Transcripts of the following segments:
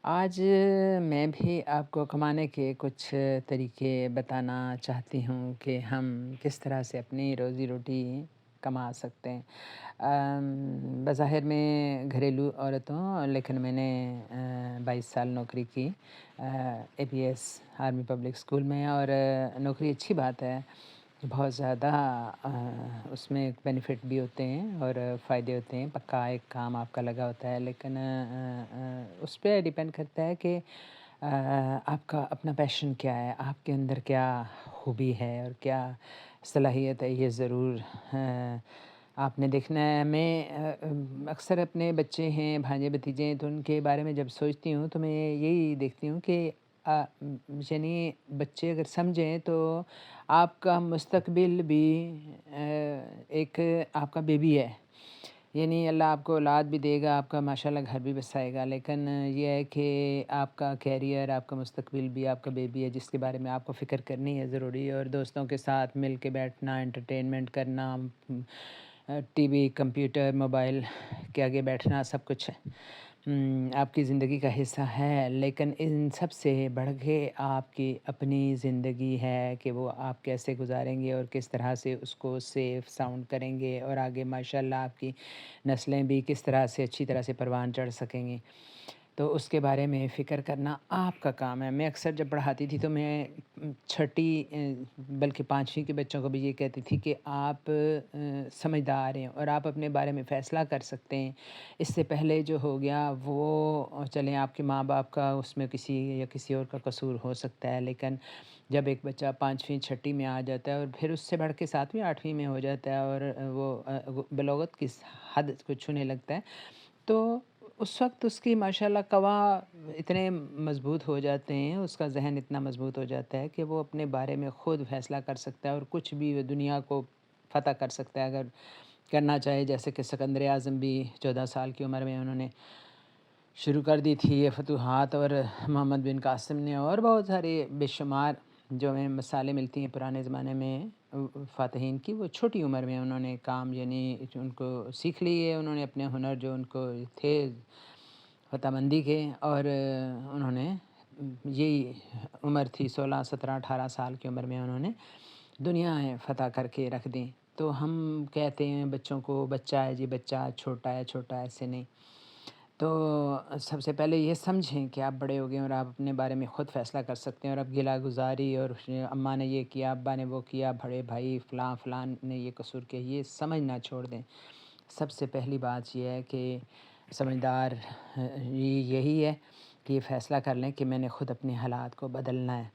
آج میں بھی آپ کو کمانے کے کچھ طریقے بتانا چاہتی ہوں کہ ہم کس طرح سے اپنی روزی روٹی کما سکتے ہیں۔ بظاہر میں گھریلو عورت ہوں، لیکن میں نے 22 سال نوکری کی A P S army public school میں، اور نوکری اچھی بات ہے، بہت زیادہ اس میں بینیفٹ بھی ہوتے ہیں اور فائدے ہوتے ہیں، پکا ایک کام آپ کا لگا ہوتا ہے، لیکن اس پہ ڈیپینڈ کرتا ہے کہ آپ کا اپنا پیشن کیا ہے، آپ کے اندر کیا خوبی ہے اور کیا صلاحیت ہے، یہ ضرور آپ نے دیکھنا ہے۔ میں اکثر اپنے بچے ہیں، بھانجے بھتیجے ہیں، تو ان کے بارے میں جب سوچتی ہوں تو میں یہی دیکھتی ہوں کہ یعنی بچے اگر سمجھیں تو آپ کا مستقبل بھی ایک آپ کا بیبی ہے، یعنی اللہ آپ کو اولاد بھی دے گا، آپ کا ماشاءاللہ گھر بھی بسائے گا، لیکن یہ ہے کہ آپ کا کیریئر، آپ کا مستقبل بھی آپ کا بیبی ہے، جس کے بارے میں آپ کو فکر کرنی ہے ضروری ہے، اور دوستوں کے ساتھ مل کے بیٹھنا، انٹرٹینمنٹ کرنا، ٹی وی، کمپیوٹر، موبائل کے آگے بیٹھنا، سب کچھ آپ کی زندگی کا حصہ ہے، لیکن ان سب سے بڑھ کے آپ کی اپنی زندگی ہے کہ وہ آپ کیسے گزاریں گے اور کس طرح سے اس کو سیف ساؤنڈ کریں گے، اور آگے ماشاءاللہ آپ کی نسلیں بھی کس طرح سے اچھی طرح سے پروان چڑھ سکیں گی، تو اس کے بارے میں فکر کرنا آپ کا کام ہے۔ میں اکثر جب پڑھاتی تھی تو میں چھٹی بلکہ 5ویں کے بچوں کو بھی یہ کہتی تھی کہ آپ سمجھدار ہیں اور آپ اپنے بارے میں فیصلہ کر سکتے ہیں۔ اس سے پہلے جو ہو گیا وہ چلیں آپ کے ماں باپ کا اس میں کسی یا کسی اور کا قصور ہو سکتا ہے، لیکن جب ایک بچہ 5ویں چھٹی میں آ جاتا ہے اور پھر اس سے بڑھ کے 7ویں 8ویں میں ہو جاتا ہے اور وہ بلوغت کی حد کو چھونے لگتا ہے، تو اس وقت اس کی ماشاءاللہ قوا اتنے مضبوط ہو جاتے ہیں، اس کا ذہن اتنا مضبوط ہو جاتا ہے کہ وہ اپنے بارے میں خود فیصلہ کر سکتا ہے اور کچھ بھی وہ دنیا کو فتح کر سکتا ہے اگر کرنا چاہے، جیسے کہ سکندر اعظم بھی 14 سال کی عمر میں انہوں نے شروع کر دی تھی یہ فتوحات، اور محمد بن قاسم نے، اور بہت سارے بے شمار جو ہمیں مثالیں ملتی ہیں پرانے زمانے میں فاتحین کی، وہ چھوٹی عمر میں انہوں نے کام یعنی ان کو سیکھ لیے، انہوں نے اپنے ہنر جو ان کو تھے فتح مندی کے، اور انہوں نے یہی عمر تھی 16 17 18 سال کی عمر میں انہوں نے دنیا فتح کر کے رکھ دیں۔ تو ہم کہتے ہیں بچوں کو بچہ ہے جی بچہ، چھوٹا ہے چھوٹا، ایسے نہیں۔ تو سب سے پہلے یہ سمجھیں کہ آپ بڑے ہو گئے اور آپ اپنے بارے میں خود فیصلہ کر سکتے ہیں، اور اب گلہ گزاری اور اماں نے یہ کیا، ابا نے وہ کیا، بڑے بھائی فلاں فلاں نے یہ قصور کیا، یہ سمجھنا چھوڑ دیں۔ سب سے پہلی بات یہ ہے کہ سمجھدار یہی ہے کہ یہ فیصلہ کر لیں کہ میں نے خود اپنے حالات کو بدلنا ہے،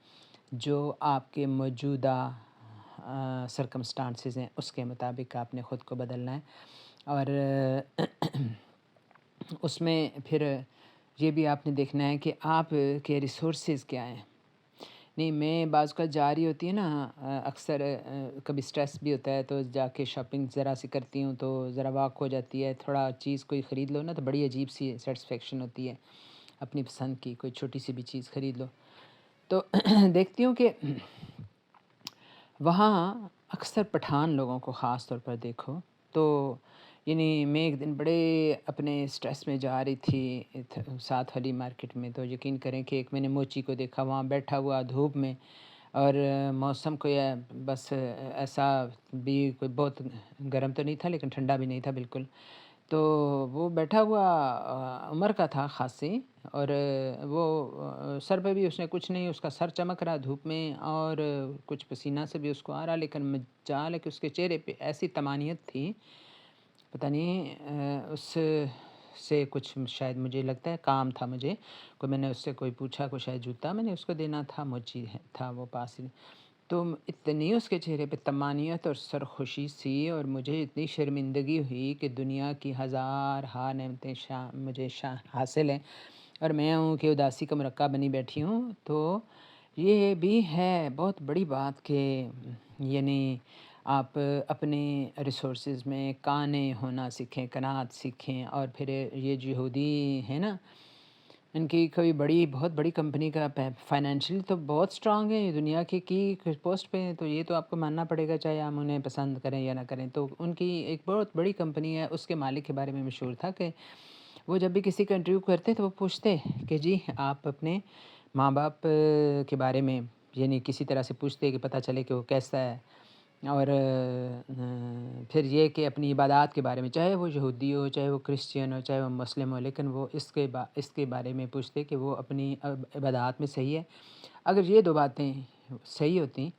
جو آپ کے موجودہ سرکمسٹانسز ہیں اس کے مطابق آپ نے خود کو بدلنا ہے، اور اس میں پھر یہ بھی آپ نے دیکھنا ہے کہ آپ کے ریسورسز کیا ہیں۔ نہیں، میں بعض اوقات جا رہی ہوتی ہے نا، اکثر کبھی سٹریس بھی ہوتا ہے تو جا کے شاپنگ ذرا سی کرتی ہوں تو ذرا واک ہو جاتی ہے، تھوڑا چیز کوئی خرید لو نا تو بڑی عجیب سی سیٹسفیکشن ہوتی ہے، اپنی پسند کی کوئی چھوٹی سی بھی چیز خرید لو تو دیکھتی ہوں کہ وہاں اکثر پٹھان لوگوں کو خاص طور پر دیکھو تو یعنی میں ایک دن بڑے اپنے سٹریس میں جا رہی تھی ساتھ والی مارکیٹ میں، تو یقین کریں کہ ایک میں نے موچی کو دیکھا وہاں بیٹھا ہوا دھوپ میں، اور موسم کو یہ بس ایسا بھی کوئی بہت گرم تو نہیں تھا لیکن ٹھنڈا بھی نہیں تھا بالکل، تو وہ بیٹھا ہوا عمر کا تھا خاصی، اور وہ سر پہ بھی اس نے کچھ نہیں، اس کا سر چمک رہا دھوپ میں، اور کچھ پسینہ سے بھی اس کو آ رہا، لیکن مجال ہے کہ اس کے چہرے پہ ایسی طمانیت تھی، پتہ نہیں اس سے کچھ شاید مجھے لگتا ہے کام تھا مجھے، کوئی میں نے اس سے کوئی پوچھا، کوئی شاید جوتا میں نے اس کو دینا تھا، مجھے تھا وہ پاس ہی، تو اتنی اس کے چہرے پہ طمانیت اور سرخوشی سی، اور مجھے اتنی شرمندگی ہوئی کہ دنیا کی ہزار ہا نعمتیں مجھے حاصل ہیں اور میں ہوں کہ اداسی کا مرقع بنی بیٹھی ہوں، تو یہ بھی ہے بہت بڑی بات کہ یعنی آپ اپنے ریسورسز میں قانع ہونا سیکھیں، قناعت سیکھیں، اور پھر یہ جو یہودی ہیں نا، ان کی کوئی بہت بڑی کمپنی کا فائنینشلی تو بہت سٹرانگ ہے، دنیا کی پوسٹ پہ ہیں، تو یہ تو آپ کو ماننا پڑے گا چاہے آپ انہیں پسند کریں یا نہ کریں، تو ان کی ایک بہت بڑی کمپنی ہے، اس کے مالک کے بارے میں مشہور تھا کہ وہ جب بھی کسی کا انٹرویو کرتے تو وہ پوچھتے کہ جی آپ اپنے ماں باپ کے بارے میں یعنی کسی طرح سے پوچھتے کہ پتہ چلے کہ وہ کیسا ہے، اور پھر یہ کہ اپنی عبادات کے بارے میں، چاہے وہ یہودی ہو، چاہے وہ کرسچین ہو، چاہے وہ مسلم ہو، لیکن وہ اس کے بارے میں پوچھتے کہ وہ اپنی عبادات میں صحیح ہے۔ اگر یہ 2 باتیں صحیح ہوتی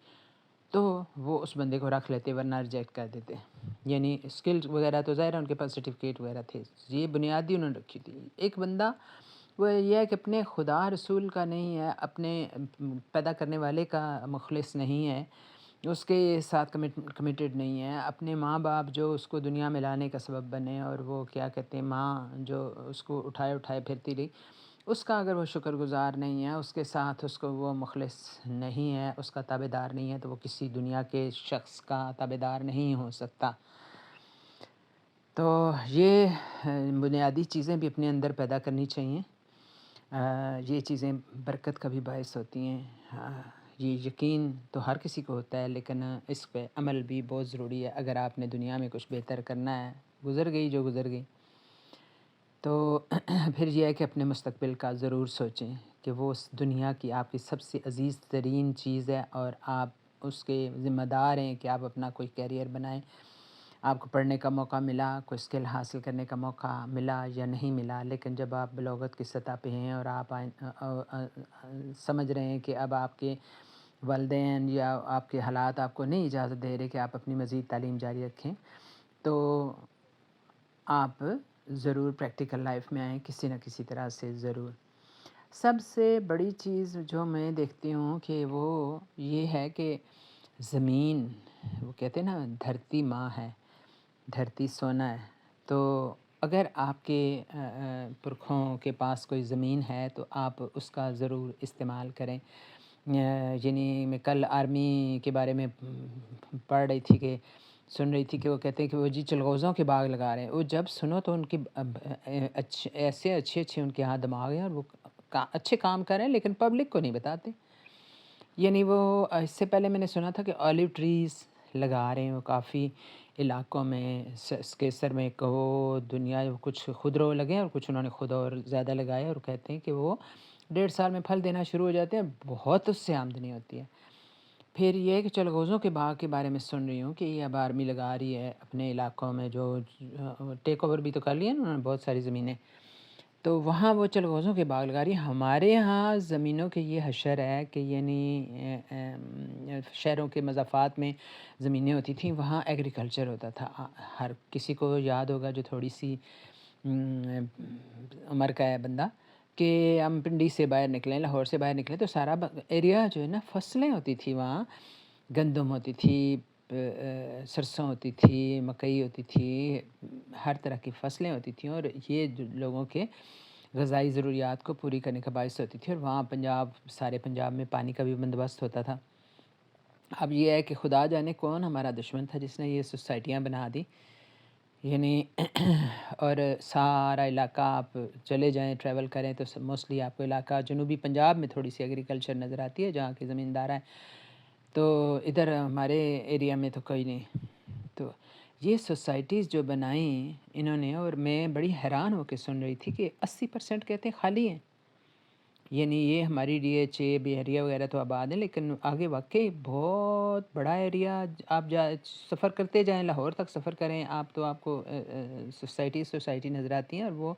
تو وہ اس بندے کو رکھ لیتے، ورنہ ریجیکٹ کر دیتے۔ یعنی اسکلز وغیرہ تو ظاہر ہے ان کے پاس سرٹیفکیٹ وغیرہ تھے، یہ بنیادی انہوں نے رکھی تھی۔ ایک بندہ وہ یہ ہے کہ اپنے خدا رسول کا نہیں ہے، اپنے پیدا کرنے والے کا مخلص نہیں ہے، اس کے ساتھ کمیٹڈ نہیں ہے، اپنے ماں باپ جو اس کو دنیا میں لانے کا سبب بنے، اور وہ کیا کہتے ہیں ماں جو اس کو اٹھائے پھرتی رہی، اس کا اگر وہ شکر گزار نہیں ہے، اس کے ساتھ اس کو وہ مخلص نہیں ہے، اس کا تابع دار نہیں ہے، تو وہ کسی دنیا کے شخص کا تابع دار نہیں ہو سکتا۔ تو یہ بنیادی چیزیں بھی اپنے اندر پیدا کرنی چاہیے۔ یہ چیزیں برکت کا بھی باعث ہوتی ہیں۔ یہ یقین تو ہر کسی کو ہوتا ہے، لیکن اس پہ عمل بھی بہت ضروری ہے۔ اگر آپ نے دنیا میں کچھ بہتر کرنا ہے، گزر گئی جو گزر گئی، تو پھر یہ ہے کہ اپنے مستقبل کا ضرور سوچیں کہ وہ اس دنیا کی آپ کی سب سے عزیز ترین چیز ہے، اور آپ اس کے ذمہ دار ہیں کہ آپ اپنا کوئی کیریئر بنائیں۔ آپ کو پڑھنے کا موقع ملا، کوئی اسکل حاصل کرنے کا موقع ملا یا نہیں ملا، لیکن جب آپ بلوغت کی سطح پہ ہیں اور آپ سمجھ رہے ہیں کہ اب آپ کے والدین یا آپ کے حالات آپ کو نہیں اجازت دے رہے کہ آپ اپنی مزید تعلیم جاری رکھیں، تو آپ ضرور پریکٹیکل لائف میں آئیں کسی نہ کسی طرح سے ضرور۔ سب سے بڑی چیز جو میں دیکھتی ہوں کہ وہ یہ ہے کہ زمین، وہ کہتے ہیں نا دھرتی ماں ہے، دھرتی سونا ہے، تو اگر آپ کے پرکھوں کے پاس کوئی زمین ہے تو آپ اس کا ضرور استعمال کریں۔ یعنی میں کل آرمی کے بارے میں پڑھ رہی تھی کہ سن رہی تھی کہ وہ کہتے ہیں کہ وہ جی چلغوزوں کے باغ لگا رہے ہیں، وہ جب سنو تو ان کی ایسے اچھے ان کے ہاں دماغ ہیں، اور وہ اچھے کام کر رہے ہیں، لیکن پبلک کو نہیں بتاتے۔ یعنی وہ اس سے پہلے میں نے سنا تھا کہ اولیو ٹریز لگا رہے ہیں وہ کافی علاقوں میں، کیسر میں کہو دنیا، کچھ خودرو لگے ہیں اور کچھ انہوں نے خود اور زیادہ لگائے، اور کہتے ہیں کہ وہ 1.5 سال میں پھل دینا شروع ہو جاتے ہیں، بہت اس سے آمدنی ہوتی ہے۔ پھر یہ ہے کہ چلغوزوں کے باغ کے بارے میں سن رہی ہوں کہ یہ اب آرمی لگا رہی ہے اپنے علاقوں میں، جو ٹیک اوور بھی تو کر لیا انہوں نے بہت ساری زمینیں، تو وہاں وہ چلغوزوں کے باغ لگا رہی ہیں۔ ہمارے ہاں زمینوں کے یہ حشر ہے کہ یعنی شہروں کے مضافات میں زمینیں ہوتی تھیں، وہاں ایگریکلچر ہوتا تھا۔ ہر کسی کو یاد ہوگا جو تھوڑی سی عمر کا ہے بندہ، کہ ہم پنڈی سے باہر نکلیں، لاہور سے باہر نکلیں، تو سارا ایریا جو ہے نا فصلیں ہوتی تھی وہاں، گندم ہوتی تھی، سرسوں ہوتی تھی، مکئی ہوتی تھی، ہر طرح کی فصلیں ہوتی تھیں، اور یہ لوگوں کے غذائی ضروریات کو پوری کرنے کا باعث ہوتی تھی، اور وہاں سارے پنجاب میں پانی کا بھی بندوبست ہوتا تھا۔ اب یہ ہے کہ خدا جانے کون ہمارا دشمن تھا جس نے یہ سوسائٹیاں بنا دی، یعنی اور سارا علاقہ آپ چلے جائیں ٹریول کریں تو موسٹلی آپ کو علاقہ جنوبی پنجاب میں تھوڑی سی ایگریکلچر نظر آتی ہے جہاں کے زمیندار ہیں، تو ادھر ہمارے ایریا میں تو کوئی نہیں۔ تو یہ سوسائٹیز جو بنائیں انہوں نے، اور میں بڑی حیران ہو کے سن رہی تھی کہ 80% کہتے ہیں خالی ہیں، یعنی یہ ہماری ڈی ایچ اے بحریہ وغیرہ تو آباد ہیں، لیکن آگے واقعی بہت بڑا ایریا، آپ سفر کرتے جائیں، لاہور تک سفر کریں آپ تو آپ کو سوسائٹی نظر آتی ہیں، اور وہ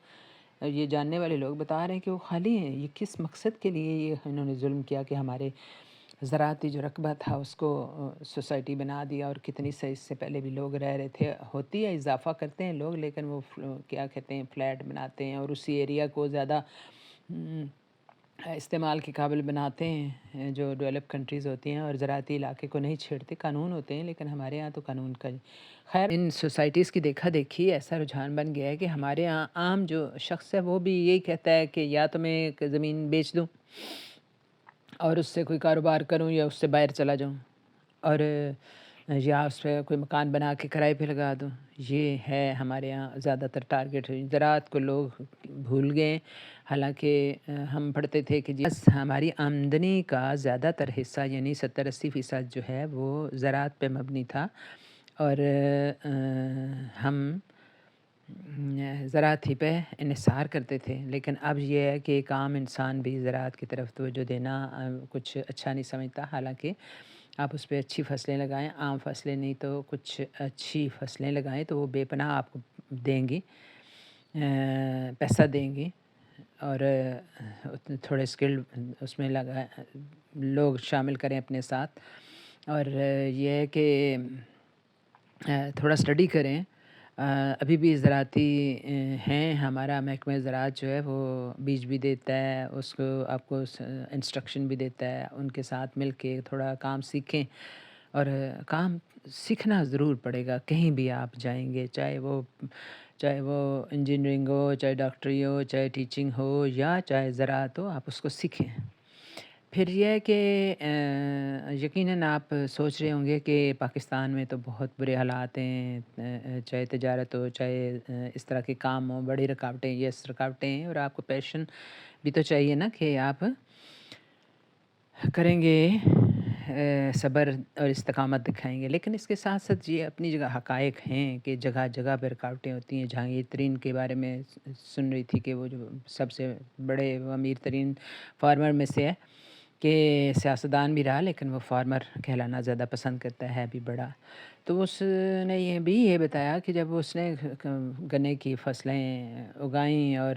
یہ جاننے والے لوگ بتا رہے ہیں کہ وہ خالی ہیں۔ یہ کس مقصد کے لیے یہ انہوں نے ظلم کیا کہ ہمارے زراعتی جو رقبہ تھا اس کو سوسائٹی بنا دیا، اور کتنی سے اس سے پہلے بھی لوگ رہ رہے تھے، ہوتی ہے اضافہ کرتے ہیں لوگ، لیکن وہ کیا کہتے ہیں فلیٹ بناتے ہیں، اور اسی ایریا کو زیادہ استعمال کے قابل بناتے ہیں جو ڈیولپ کنٹریز ہوتی ہیں، اور زراعتی علاقے کو نہیں چھیڑتے۔ قانون ہوتے ہیں لیکن ہمارے ہاں تو قانون کا خیر ان سوسائٹیز کی دیکھا دیکھی ایسا رجحان بن گیا ہے کہ ہمارے ہاں عام جو شخص ہے وہ بھی یہی کہتا ہے کہ یا تو میں ایک زمین بیچ دوں اور اس سے کوئی کاروبار کروں، یا اس سے باہر چلا جاؤں، اور یا اس پہ کوئی مکان بنا کے کرائے پہ لگا دوں۔ یہ ہے ہمارے یہاں زیادہ تر ٹارگیٹ۔ زراعت کو لوگ بھول گئے، حالانکہ ہم پڑھتے تھے کہ بس ہماری آمدنی کا زیادہ تر حصہ یعنی 70-80% جو ہے وہ زراعت پہ مبنی تھا، اور ہم زراعت ہی پہ انحصار کرتے تھے، لیکن اب یہ ہے کہ ایک عام انسان بھی زراعت کی طرف توجہ دینا کچھ اچھا نہیں سمجھتا، حالانکہ آپ اس پہ اچھی فصلیں لگائیں، عام فصلیں نہیں تو کچھ اچھی فصلیں لگائیں تو وہ بے پناہ آپ کو دیں گی، پیسہ دیں گی، اور تھوڑے اسکلڈ اس میں لوگ شامل کریں اپنے ساتھ، اور یہ ہے کہ تھوڑا اسٹڈی کریں۔ ابھی بھی زراعتی ہیں، ہمارا محکمہ زراعت جو ہے وہ بیج بھی دیتا ہے، اس کو آپ کو انسٹرکشن بھی دیتا ہے، ان کے ساتھ مل کے تھوڑا کام سیکھیں، اور کام سیکھنا ضرور پڑے گا کہیں بھی آپ جائیں گے، چاہے وہ انجینئرنگ ہو، چاہے ڈاکٹری ہو، چاہے ٹیچنگ ہو، یا چاہے زراعت ہو، آپ اس کو سیکھیں۔ پھر یہ ہے کہ یقیناً آپ سوچ رہے ہوں گے کہ پاکستان میں تو بہت برے حالات ہیں، چاہے تجارت ہو، چاہے اس طرح کے کام ہوں، بڑی رکاوٹیں، یس رکاوٹیں ہیں، اور آپ کو پیشن بھی تو چاہیے نا کہ آپ کریں گے، صبر اور استقامت دکھائیں گے، لیکن اس کے ساتھ ساتھ یہ اپنی جگہ حقائق ہیں کہ جگہ جگہ پہ رکاوٹیں ہوتی ہیں۔ جہانگیر ترین کے بارے میں سن رہی تھی کہ وہ جو سب سے بڑے و امیر ترین فارمر میں سے ہے، کہ سیاستدان بھی رہا لیکن وہ فارمر کہلانا زیادہ پسند کرتا ہے بھی بڑا۔ تو اس نے یہ بتایا کہ جب اس نے گنے کی فصلیں اگائیں اور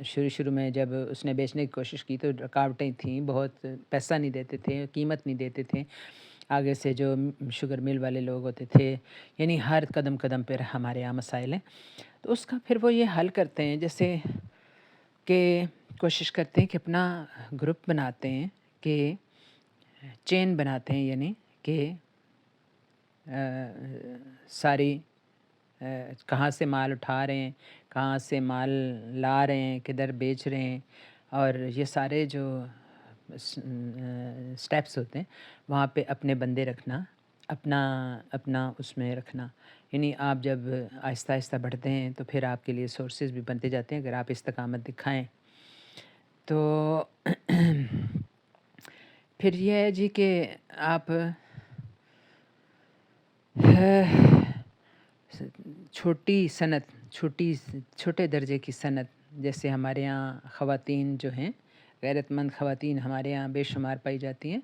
شروع میں جب اس نے بیچنے کی کوشش کی تو رکاوٹیں تھیں، بہت پیسہ نہیں دیتے تھے، قیمت نہیں دیتے تھے، آگے سے جو شوگر مل والے لوگ ہوتے تھے، یعنی ہر قدم قدم پر ہمارے یہاں مسائل ہیں۔ تو اس کا پھر وہ یہ حل کرتے ہیں، جیسے کہ کوشش کرتے ہیں کہ اپنا گروپ بناتے ہیں، کہ چین بناتے ہیں، یعنی کہ ساری کہاں سے مال اٹھا رہے ہیں، کہاں سے مال لا رہے ہیں، کدھر بیچ رہے ہیں، اور یہ سارے جو سٹیپس ہوتے ہیں وہاں پہ اپنے بندے رکھنا، اپنا اس میں رکھنا، یعنی آپ جب آہستہ آہستہ بڑھتے ہیں تو پھر آپ کے لیے سورسز بھی بنتے جاتے ہیں اگر آپ استقامت دکھائیں۔ تو پھر یہ ہے جی کہ آپ چھوٹی صنعت، چھوٹے درجے کی صنعت، جیسے ہمارے یہاں خواتین جو ہیں، غیرت مند خواتین ہمارے یہاں بے شمار پائی جاتی ہیں،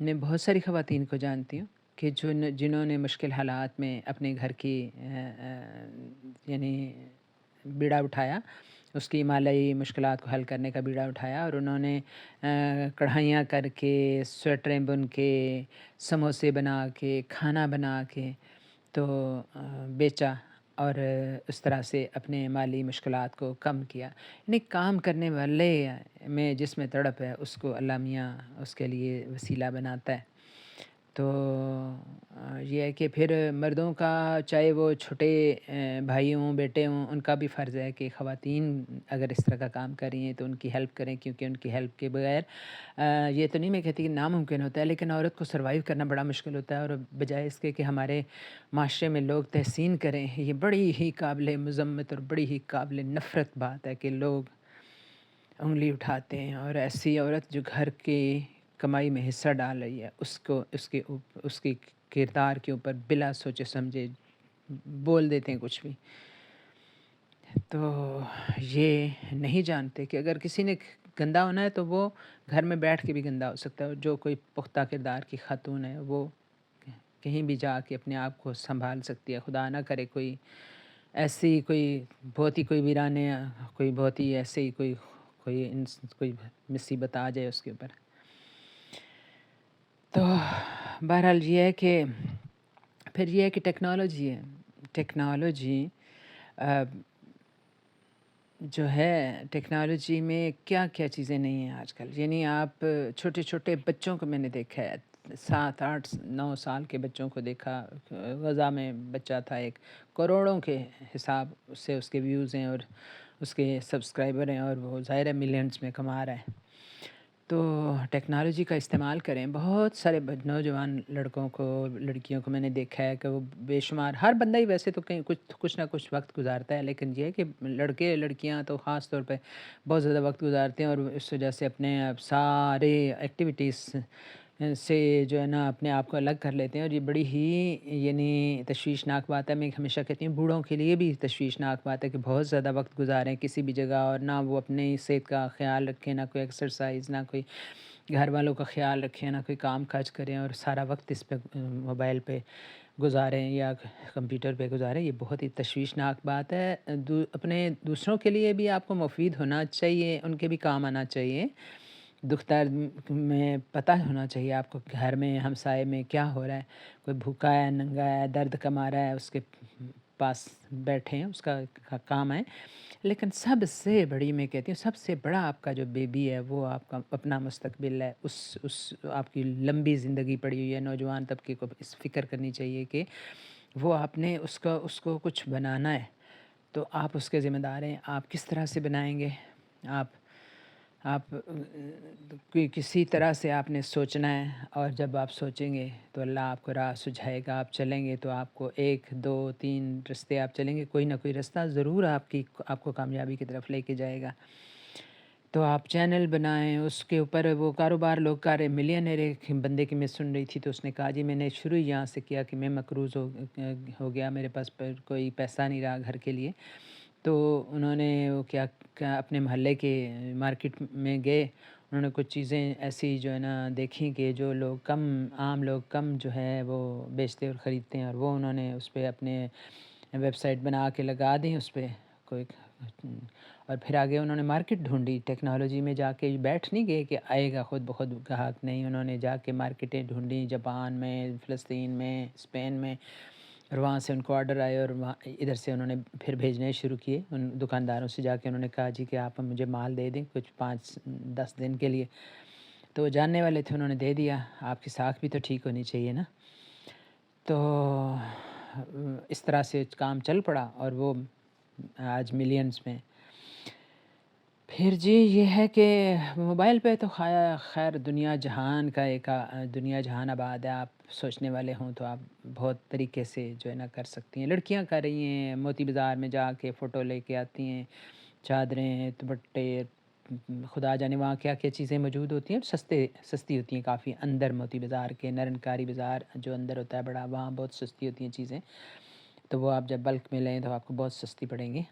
میں بہت ساری خواتین کو جانتی ہوں کہ جنہوں نے مشکل حالات میں اپنے گھر کی یعنی بیڑا اٹھایا، اس کی مالی مشکلات کو حل کرنے کا بیڑا اٹھایا، اور انہوں نے کڑھائیاں کر کے، سویٹریں بن کے، سموسے بنا کے، کھانا بنا کے تو بیچا، اور اس طرح سے اپنے مالی مشکلات کو کم کیا۔ یعنی کام کرنے والے میں جس میں تڑپ ہے اس کو اللہ میاں اس کے لیے وسیلہ بناتا ہے۔ تو یہ ہے کہ پھر مردوں کا، چاہے وہ چھوٹے بھائی ہوں، بیٹے ہوں، ان کا بھی فرض ہے کہ خواتین اگر اس طرح کا کام کر رہی ہیں تو ان کی ہیلپ کریں، کیونکہ ان کی ہیلپ کے بغیر یہ تو نہیں میں کہتی کہ ناممکن ہوتا ہے، لیکن عورت کو سروائیو کرنا بڑا مشکل ہوتا ہے، اور بجائے اس کے کہ ہمارے معاشرے میں لوگ تحسین کریں، یہ بڑی ہی قابل مذمت اور بڑی ہی قابل نفرت بات ہے کہ لوگ انگلی اٹھاتے ہیں اور ایسی عورت جو گھر کی کمائی میں حصہ ڈال رہی ہے اس کے کردار کے اوپر بلا سوچے سمجھے بول دیتے ہیں کچھ بھی۔ تو یہ نہیں جانتے کہ اگر کسی نے گندا ہونا ہے تو وہ گھر میں بیٹھ کے بھی گندا ہو سکتا ہے، اور جو کوئی پختہ کردار کی خاتون ہے وہ کہیں بھی جا کے اپنے آپ کو سنبھال سکتی ہے۔ خدا نہ کرے کوئی ایسی کوئی بہت ہی کوئی ویرانے، کوئی بہت ہی ایسے ہی کوئی مصیبت آ جائے اس کے اوپر۔ تو بہرحال یہ ہے کہ پھر یہ ہے کہ ٹیکنالوجی جو ہے، ٹیکنالوجی میں کیا کیا چیزیں نہیں ہیں آج کل، یعنی آپ چھوٹے چھوٹے بچوں کو میں نے دیکھا ہے، 7 8 9 سال کے بچوں کو دیکھا، غزہ میں بچہ تھا ایک، کروڑوں کے حساب سے اس کے ویوز ہیں اور اس کے سبسکرائبر ہیں، اور وہ ظاہر ہے ملینز میں کما رہا ہے۔ تو ٹیکنالوجی کا استعمال کریں۔ بہت سارے نوجوان لڑکوں کو، لڑکیوں کو میں نے دیکھا ہے کہ وہ بے شمار، ہر بندہ ہی ویسے تو کہیں کچھ نہ کچھ وقت گزارتا ہے، لیکن یہ ہے کہ لڑکے لڑکیاں تو خاص طور پہ بہت زیادہ وقت گزارتے ہیں، اور اس وجہ سے اپنے سارے ایکٹیویٹیز سے جو ہے نا اپنے آپ کو الگ کر لیتے ہیں، اور یہ بڑی ہی یعنی تشویشناک بات ہے۔ میں ہمیشہ کہتی ہوں بوڑھوں کے لیے بھی تشویشناک بات ہے کہ بہت زیادہ وقت گزاریں کسی بھی جگہ، اور نہ وہ اپنی صحت کا خیال رکھیں، نہ کوئی ایکسرسائز، نہ کوئی گھر والوں کا خیال رکھیں، نہ کوئی کام کاج کریں، اور سارا وقت اس پہ موبائل پہ گزاریں یا کمپیوٹر پہ گزاریں۔ یہ بہت ہی تشویشناک بات ہے۔ اپنے دوسروں کے لیے بھی آپ کو مفید ہونا چاہیے، ان کے بھی کام آنا چاہیے۔ دکھ درد میں پتہ ہونا چاہیے آپ کو گھر میں ہمسائے میں کیا ہو رہا ہے، کوئی بھوکا ہے، ننگا ہے، درد کما رہا ہے، اس کے پاس بیٹھے ہیں، اس کا کام ہے۔ لیکن سب سے بڑی میں کہتی ہوں، سب سے بڑا آپ کا جو بیبی ہے وہ آپ کا اپنا مستقبل ہے۔ اس آپ کی لمبی زندگی پڑی ہوئی ہے، نوجوان طبقے کو اس فکر کرنی چاہیے کہ وہ آپ نے اس کو کچھ بنانا ہے، تو آپ اس کے ذمہ دار ہیں۔ آپ کس طرح سے بنائیں گے؟ آپ کسی طرح سے آپ نے سوچنا ہے، اور جب آپ سوچیں گے تو اللہ آپ کو راہ سجھائے گا۔ آپ چلیں گے تو آپ کو 1 2 3 رستے آپ چلیں گے، کوئی نہ کوئی رستہ ضرور آپ کو کامیابی کی طرف لے کے جائے گا۔ تو آپ چینل بنائیں، اس کے اوپر وہ کاروبار لوگ کر رہے، ملینئر ایک بندے کی میں سن رہی تھی، تو اس نے کہا جی میں نے شروع یہاں سے کیا کہ میں مقروض ہو گیا، میرے پاس کوئی پیسہ نہیں رہا گھر کے لیے، تو انہوں نے وہ کیا اپنے محلے کے مارکیٹ میں گئے، انہوں نے کچھ چیزیں ایسی جو ہے نا دیکھیں کہ جو لوگ عام لوگ کم جو ہے وہ بیچتے اور خریدتے ہیں، اور وہ انہوں نے اس پہ اپنے ویب سائٹ بنا کے لگا دیں اس پہ کوئی، اور پھر آگے انہوں نے مارکیٹ ڈھونڈی، ٹیکنالوجی میں جا کے بیٹھ نہیں گئے کہ آئے گا خود بخود گاہک، نہیں، انہوں نے جا کے مارکیٹیں ڈھونڈی، جاپان میں، فلسطین میں، اسپین میں، اور وہاں سے ان کو آرڈر آئے، اور وہاں ادھر سے انہوں نے پھر بھیجنے شروع کیے ان دکانداروں سے جا کے، انہوں نے کہا جی کہ آپ مجھے مال دے دیں کچھ 5-10 دن کے لیے، تو وہ جاننے والے تھے، انہوں نے دے دیا۔ آپ کی ساکھ بھی تو ٹھیک ہونی چاہیے نا۔ تو اس طرح سے کام چل پڑا، اور وہ آج ملینز میں۔ پھر جی یہ ہے کہ موبائل پہ تو خیر دنیا جہان آباد ہے، آپ سوچنے والے ہوں تو آپ بہت طریقے سے جو ہے نا کر سکتی ہیں۔ لڑکیاں کر رہی ہیں، موتی بازار میں جا کے فوٹو لے کے آتی ہیں، چادریں، دوپٹے، خدا جانے وہاں کیا کیا چیزیں موجود ہوتی ہیں، سستی ہوتی ہیں کافی، اندر موتی بازار کے نرنکاری بازار جو اندر ہوتا ہے بڑا، وہاں بہت سستی ہوتی ہیں چیزیں، تو وہ آپ جب بلک میں لیں تو آپ کو بہت سستی پڑیں گی،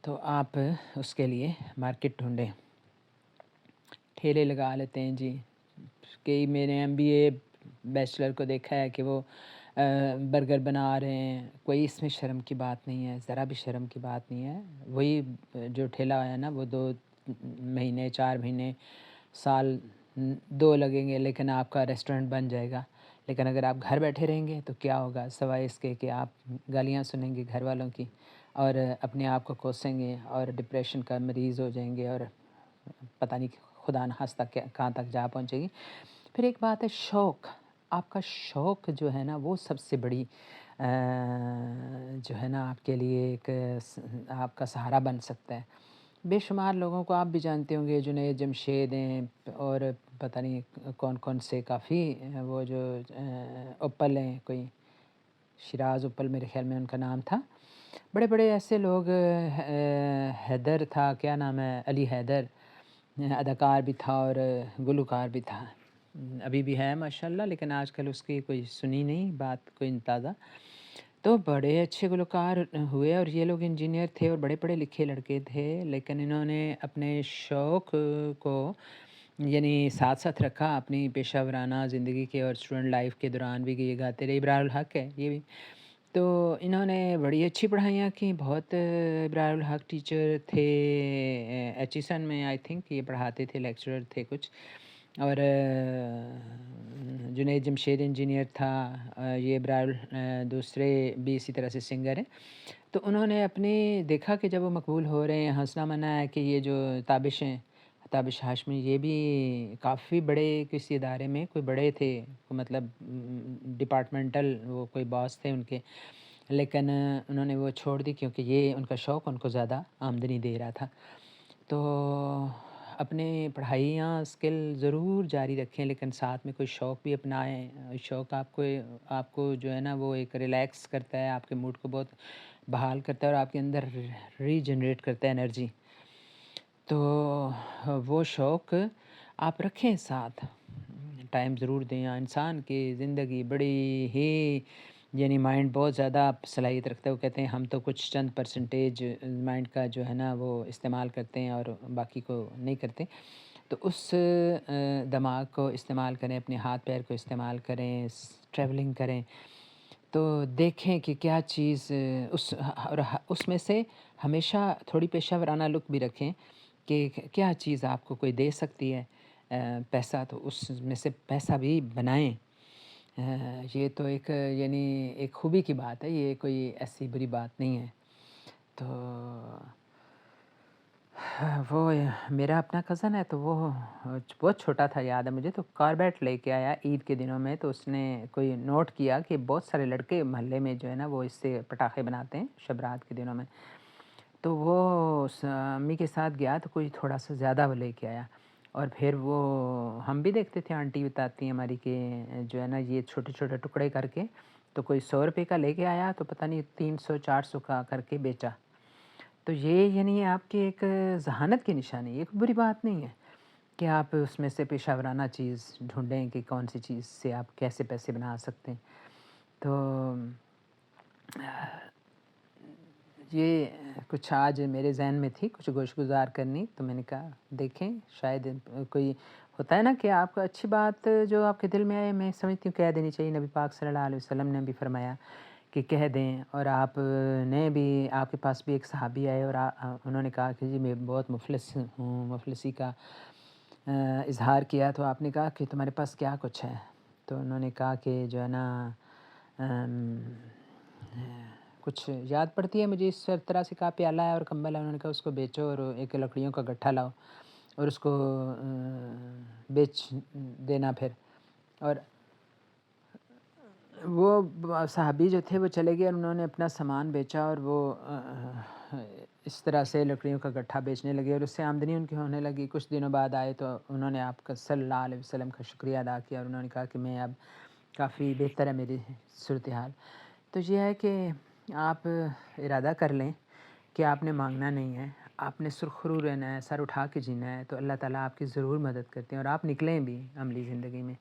تو آپ اس کے لیے مارکیٹ ڈھونڈیں۔ ٹھیلے لگا لیتے ہیں جی، کئی میں نے MBA بیچلر کو دیکھا ہے کہ وہ برگر بنا رہے ہیں، کوئی اس میں شرم کی بات نہیں ہے، ذرا بھی شرم کی بات نہیں ہے۔ وہی جو ٹھیلا ہے نا وہ 2 مہینے، 4 مہینے، سال 2 لگیں گے، لیکن آپ کا ریسٹورنٹ بن جائے گا۔ لیکن اگر آپ گھر بیٹھے رہیں گے تو کیا ہوگا، سوائے اس کے کہ آپ گالیاں سنیں گے گھر والوں کی، اور اپنے آپ کو کوسیں گے، اور ڈپریشن کا مریض ہو جائیں گے، اور پتہ نہیں خدا نخواستہ کہاں تک جا پہنچے گی۔ پھر ایک بات ہے شوق، آپ کا شوق جو ہے نا وہ سب سے بڑی جو ہے نا آپ کے لیے ایک آپ کا سہارا بن سکتا ہے۔ بے شمار لوگوں کو آپ بھی جانتے ہوں گے، جنید جمشید ہیں، اور پتہ نہیں کون کون سے کافی، وہ جو اوپل ہیں، کوئی شیراز اوپل میرے خیال میں ان کا نام تھا، بڑے بڑے ایسے لوگ، حیدر تھا، کیا نام ہے، علی حیدر، اداکار بھی تھا اور گلوکار بھی تھا، ابھی بھی ہے ماشاءاللہ، لیکن آج کل اس کی کوئی سنی نہیں بات کوئی تازہ، تو بڑے اچھے گلوکار ہوئے، اور یہ لوگ انجینئر تھے اور بڑے پڑھے لکھے لڑکے تھے، لیکن انہوں نے اپنے شوق کو یعنی ساتھ ساتھ رکھا اپنی پیشہ ورانہ زندگی کے، اور اسٹوڈنٹ لائف کے دوران بھی یہ گاتے رہے۔ ابرار الحق ہے یہ بھی، تو انہوں نے بڑی اچھی پڑھائیاں کی، بہت ابرار الحق ٹیچر تھے ایچیسن میں، آئی تھنک یہ پڑھاتے تھے، لیکچرر تھے کچھ، اور جنید جمشید انجینئر تھا، یہ ابرار دوسرے بھی اسی طرح سے سنگر ہیں، تو انہوں نے اپنی دیکھا کہ جب وہ مقبول ہو رہے ہیں، ہنسنا منع ہے کہ یہ جو تابش ہیں، تابش ہاشمی، یہ بھی کافی بڑے کسی ادارے میں کوئی بڑے تھے، مطلب ڈپارٹمنٹل وہ کوئی باس تھے ان کے، لیکن انہوں نے وہ چھوڑ دی کیونکہ یہ ان کا شوق ان کو زیادہ آمدنی دے رہا تھا۔ تو اپنے پڑھائیاں اسکل ضرور جاری رکھیں، لیکن ساتھ میں کوئی شوق بھی اپنائیں۔ شوق آپ کو جو ہے نا وہ ایک ریلیکس کرتا ہے، آپ کے موڈ کو بہت بحال کرتا ہے، اور آپ کے اندر ری جنریٹ کرتا ہے انرجی، تو وہ شوق آپ رکھیں ساتھ۔ ٹائم ضرور دیں۔ انسان کی زندگی بڑی ہی یعنی مائنڈ بہت زیادہ صلاحیت رکھتا ہے۔ وہ کہتے ہیں ہم تو کچھ چند پرسنٹیج مائنڈ کا جو ہے نا وہ استعمال کرتے ہیں اور باقی کو نہیں کرتے۔ تو اس دماغ کو استعمال کریں، اپنے ہاتھ پیر کو استعمال کریں، ٹریولنگ کریں، تو دیکھیں کہ کیا چیز اور اس میں سے ہمیشہ تھوڑی پیشہ ورانہ لک بھی رکھیں کہ کیا چیز آپ کو کوئی دے سکتی ہے پیسہ، تو اس میں سے پیسہ بھی بنائیں۔ یہ تو ایک یعنی ایک خوبی کی بات ہے، یہ کوئی ایسی بری بات نہیں ہے۔ تو وہ میرا اپنا کزن ہے، تو وہ بہت چھوٹا تھا، یاد ہے مجھے، تو کاربیٹ لے کے آیا عید کے دنوں میں۔ تو اس نے کوئی نوٹ کیا کہ بہت سارے لڑکے محلے میں جو ہے نا وہ اس سے پٹاخے بناتے ہیں شب رات کے دنوں میں، تو وہ اس امی کے ساتھ گیا تو کوئی تھوڑا سا زیادہ وہ لے کے آیا۔ اور پھر وہ ہم بھی دیکھتے تھے، آنٹی بتاتی ہیں ہماری کہ جو ہے نا یہ چھوٹے چھوٹے ٹکڑے کر کے تو کوئی 100 روپے کا لے کے آیا تو پتہ نہیں 300 400 کا کر کے بیچا۔ تو یہ یعنی آپ کی ایک ذہانت کی نشانی ہے، ایک بری بات نہیں ہے کہ آپ اس میں سے پیشہ ورانہ چیز ڈھونڈیں کہ کون سی چیز سے آپ کیسے پیسے بنا سکتے ہیں۔ تو یہ کچھ آج میرے ذہن میں تھی کچھ گوش گزار کرنی، تو میں نے کہا دیکھیں شاید کوئی ہوتا ہے نا کہ آپ کو اچھی بات جو آپ کے دل میں آئے، میں سمجھتی ہوں کہہ دینی چاہیے۔ نبی پاک صلی اللہ علیہ وسلم نے بھی فرمایا کہ کہہ دیں، اور آپ نے بھی، آپ کے پاس بھی ایک صحابی آئے اور انہوں نے کہا کہ جی میں بہت مفلس ہوں، مفلسی کا اظہار کیا، تو آپ نے کہا کہ تمہارے پاس کیا کچھ ہے؟ تو انہوں نے کہا کہ جو ہے نا کچھ یاد پڑتی ہے مجھے، اس طرح سے کہا پیالہ ہے اور کمبل ہے۔ انہوں نے کہا اس کو بیچو اور ایک لکڑیوں کا گٹھا لاؤ اور اس کو بیچ دینا پھر۔ اور وہ صحابی جو تھے وہ چلے گئے اور انہوں نے اپنا سامان بیچا، اور وہ اس طرح سے لکڑیوں کا گٹھا بیچنے لگے اور اس سے آمدنی ان کی ہونے لگی۔ کچھ دنوں بعد آئے تو انہوں نے آپ کا صلی اللہ علیہ وسلم کا شکریہ ادا کیا، اور انہوں نے کہا کہ میں اب کافی بہتر ہے میری صورتحال۔ تو یہ ہے کہ آپ ارادہ کر لیں کہ آپ نے مانگنا نہیں ہے، آپ نے سرخرو رہنا ہے، سر اٹھا کے جینا ہے، تو اللہ تعالیٰ آپ کی ضرور مدد کرتے ہیں، اور آپ نکلیں بھی عملی زندگی میں۔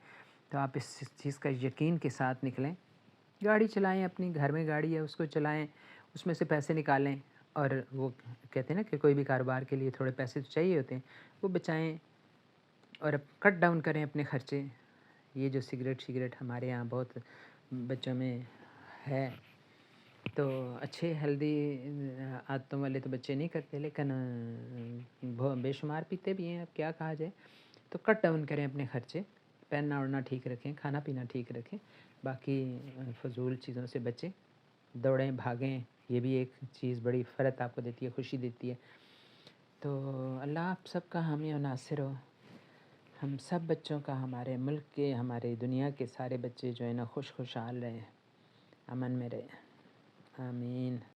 تو آپ اس چیز کا یقین کے ساتھ نکلیں، گاڑی چلائیں، اپنی گھر میں گاڑی ہے اس کو چلائیں، اس میں سے پیسے نکالیں، اور وہ کہتے ہیں نا کہ کوئی بھی کاروبار کے لیے تھوڑے پیسے تو چاہیے ہوتے ہیں، وہ بچائیں اور اب کٹ ڈاؤن کریں اپنے خرچے۔ یہ جو سگریٹ ہمارے یہاں بہت بچوں میں ہے، تو اچھے ہیلدی عادتوں والے تو بچے نہیں کرتے، لیکن بے شمار پیتے بھی ہیں، اب کیا کہا جائے۔ تو کٹ ڈاؤن کریں اپنے خرچے، پہننا اوڑھنا ٹھیک رکھیں، کھانا پینا ٹھیک رکھیں، باقی فضول چیزوں سے بچیں، دوڑیں بھاگیں، یہ بھی ایک چیز بڑی فرحت آپ کو دیتی ہے، خوشی دیتی ہے۔ تو اللہ آپ سب کا حامی و ناصر ہو، ہم سب بچوں کا، ہمارے ملک کے، ہمارے دنیا کے سارے بچے جو ہے نا خوشحال رہیں، امن میں رہیں، آمین۔